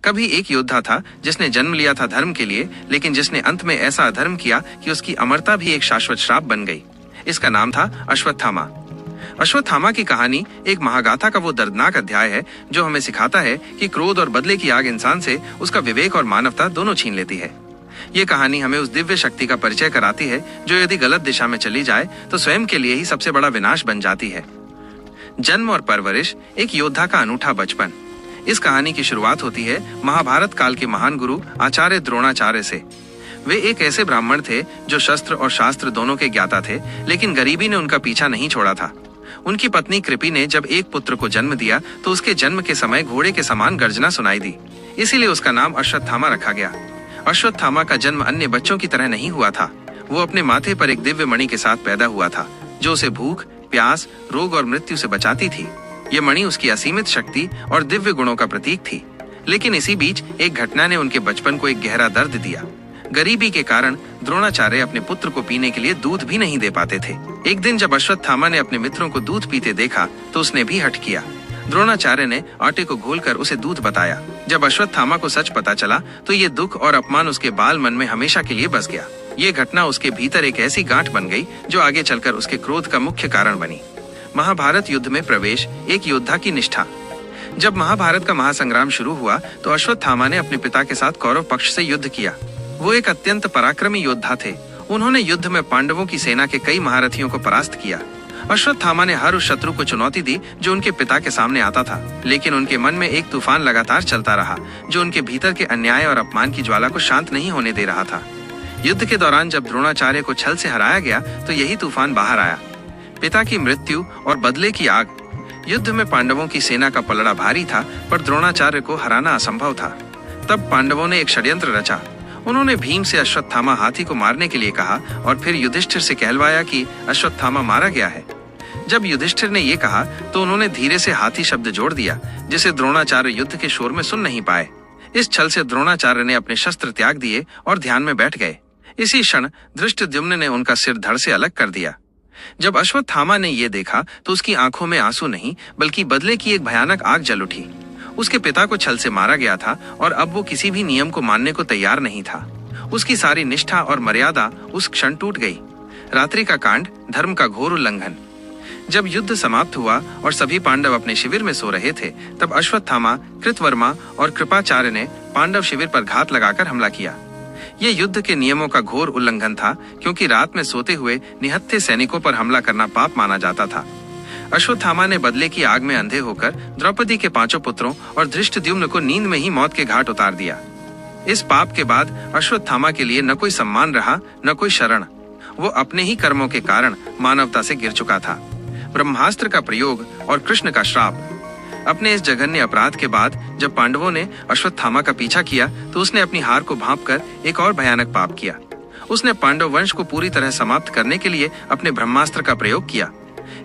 कभी एक योद्धा था जिसने जन्म लिया था धर्म के लिए, लेकिन जिसने अंत में ऐसा अधर्म किया कि उसकी अमरता भी एक शाश्वत श्राप बन गई। इसका नाम था अश्वत्थामा। अश्वत्थामा की कहानी एक महागाथा का वो दर्दनाक अध्याय है जो हमें सिखाता है कि क्रोध और बदले की आग इंसान से उसका विवेक और मानवता दोनों छीन लेती है। ये कहानी हमें उस दिव्य शक्ति का परिचय कराती है जो यदि गलत दिशा में चली जाए तो स्वयं के लिए ही सबसे बड़ा विनाश बन जाती है। जन्म और परवरिश, एक योद्धा का अनूठा बचपन। इस कहानी की शुरुआत होती है महाभारत काल के महान गुरु आचार्य द्रोणाचार्य से। वे एक ऐसे ब्राह्मण थे जो शस्त्र और शास्त्र दोनों के ज्ञाता थे, लेकिन गरीबी ने उनका पीछा नहीं छोड़ा था। उनकी पत्नी कृपि ने जब एक पुत्र को जन्म दिया तो उसके जन्म के समय घोड़े के समान गर्जना सुनाई दी, इसीलिए उसका नाम अश्वत्थामा रखा गया। अश्वत्थामा का जन्म अन्य बच्चों की तरह नहीं हुआ था। वो अपने माथे पर एक दिव्य मणि के साथ पैदा हुआ था जो उसे भूख, प्यास, रोग और मृत्यु से बचाती थी। ये मणि उसकी असीमित शक्ति और दिव्य गुणों का प्रतीक थी। लेकिन इसी बीच एक घटना ने उनके बचपन को एक गहरा दर्द दिया। गरीबी के कारण द्रोणाचार्य अपने पुत्र को पीने के लिए दूध भी नहीं दे पाते थे। एक दिन जब अश्वत्थामा ने अपने मित्रों को दूध पीते देखा तो उसने भी हठ किया। द्रोणाचार्य ने आटे को घोलकर उसे दूध बताया। जब अश्वत्थामा को सच पता चला तो ये दुख और अपमान उसके बाल मन में हमेशा के लिए बस गया। ये घटना उसके भीतर एक ऐसी गांठ बन गई जो आगे चलकर उसके क्रोध का मुख्य कारण बनी। महाभारत युद्ध में प्रवेश, एक योद्धा की निष्ठा। जब महाभारत का महासंग्राम शुरू हुआ तो अश्वत्थामा ने अपने पिता के साथ कौरव पक्ष से युद्ध किया। वो एक अत्यंत पराक्रमी योद्धा थे। उन्होंने युद्ध में पांडवों की सेना के कई महारथियों को परास्त किया। अश्वत्थामा ने हर उस शत्रु को चुनौती दी जो उनके पिता के सामने आता था, लेकिन उनके मन में एक तूफान लगातार चलता रहा जो उनके भीतर के अन्याय और अपमान की ज्वाला को शांत नहीं होने दे रहा था। युद्ध के दौरान जब द्रोणाचार्य को छल से हराया गया तो यही तूफान बाहर आया। पिता की मृत्यु और बदले की आग। युद्ध में पांडवों की सेना का पलड़ा भारी था, पर द्रोणाचार्य को हराना असंभव था। तब पांडवों ने एक षड्यंत्र रचा। उन्होंने भीम से अश्वत्थामा हाथी को मारने के लिए कहा और फिर युधिष्ठिर से कहलवाया कि अश्वत्थामा मारा गया है। जब युधिष्ठिर ने ये कहा तो उन्होंने धीरे से हाथी शब्द जोड़ दिया, जिसे द्रोणाचार्य युद्ध के शोर में सुन नहीं पाए। इस छल से द्रोणाचार्य ने अपने शस्त्र त्याग दिए और ध्यान में बैठ गए। इसी क्षण धृष्टद्युम्न ने उनका सिर धड़ से अलग कर दिया। जब अश्वत्थामा ने यह देखा तो उसकी आंखों में आंसू नहीं बल्कि बदले की एक भयानक आग जल उठी। उसके पिता को छल से मारा गया था और अब वो किसी भी नियम को मानने को तैयार नहीं था। उसकी सारी निष्ठा और मर्यादा उस क्षण टूट गई। रात्रि का कांड, धर्म का घोर उल्लंघन। जब युद्ध समाप्त हुआ और सभी पांडव अपने शिविर में सो रहे थे तब अश्वत्थामा, कृतवर्मा और कृपाचार्य ने पांडव शिविर पर घात लगाकर हमला किया। ये युद्ध के नियमों का घोर उल्लंघन था, क्योंकि रात में सोते हुए निहत्थे सैनिकों पर हमला करना पाप माना जाता था। अश्वत्थामा ने बदले की आग में अंधे होकर द्रौपदी के 5 पुत्रों और धृष्टद्युम्न को नींद में ही मौत के घाट उतार दिया। इस पाप के बाद अश्वत्थामा के लिए न कोई सम्मान रहा, न कोई शरण। वो अपने ही कर्मों के कारण मानवता से गिर चुका था। ब्रह्मास्त्र का प्रयोग और कृष्ण का श्राप। अपने इस जघन्य अपराध के बाद जब पांडवों ने अश्वत्थामा का पीछा किया तो उसने अपनी हार को भांपकर एक और भयानक पाप किया। उसने पांडव वंश को पूरी तरह समाप्त करने के लिए अपने ब्रह्मास्त्र का प्रयोग किया।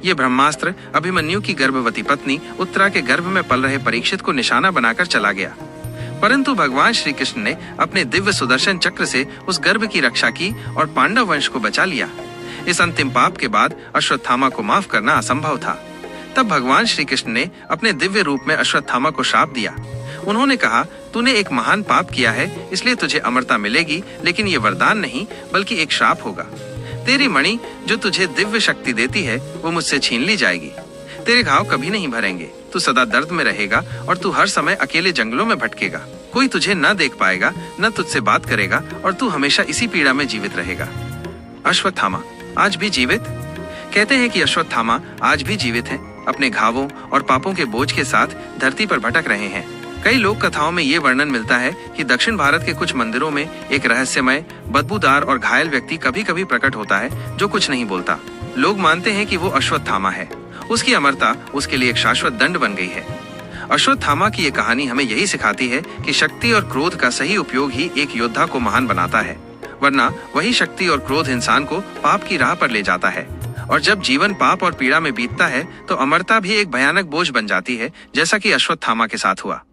ये ब्रह्मास्त्र अभिमन्यु की गर्भवती पत्नी उत्तरा के गर्भ में पल रहे परीक्षित को निशाना बनाकर चला गया। परंतु भगवान श्री कृष्ण ने अपने दिव्य सुदर्शन चक्र से उस गर्भ की रक्षा की और पांडव वंश को बचा लिया। इस अंतिम पाप के बाद अश्वत्थामा को माफ करना असंभव था। तब भगवान श्री कृष्ण ने अपने दिव्य रूप में अश्वत्थामा को श्राप दिया। उन्होंने कहा, तूने एक महान पाप किया है, इसलिए तुझे अमरता मिलेगी, लेकिन ये वरदान नहीं बल्कि एक श्राप होगा। तेरी मणि जो तुझे दिव्य शक्ति देती है वो मुझसे छीन ली जाएगी। तेरे घाव कभी नहीं भरेंगे, तू सदा दर्द में रहेगा और तू हर समय अकेले जंगलों में भटकेगा। कोई तुझे न देख पाएगा, न तुझसे बात करेगा और तू हमेशा इसी पीड़ा में जीवित रहेगा। अश्वत्थामा आज भी जीवित? कहते हैं कि अश्वत्थामा आज भी जीवित हैं, अपने घावों और पापों के बोझ के साथ धरती पर भटक रहे हैं। कई लोक कथाओं में ये वर्णन मिलता है कि दक्षिण भारत के कुछ मंदिरों में एक रहस्यमय, बदबूदार और घायल व्यक्ति कभी कभी प्रकट होता है जो कुछ नहीं बोलता। लोग मानते हैं कि वो अश्वत्थामा है। उसकी अमरता उसके लिए एक शाश्वत दंड बन गई है। अश्वत्थामा की ये कहानी हमें यही सिखाती है कि शक्ति और क्रोध का सही उपयोग ही एक योद्धा को महान बनाता है, वरना वही शक्ति और क्रोध इंसान को पाप की राह पर ले जाता है। और जब जीवन पाप और पीड़ा में बीतता है तो अमरता भी एक भयानक बोझ बन जाती है, जैसा कि अश्वत्थामा के साथ हुआ।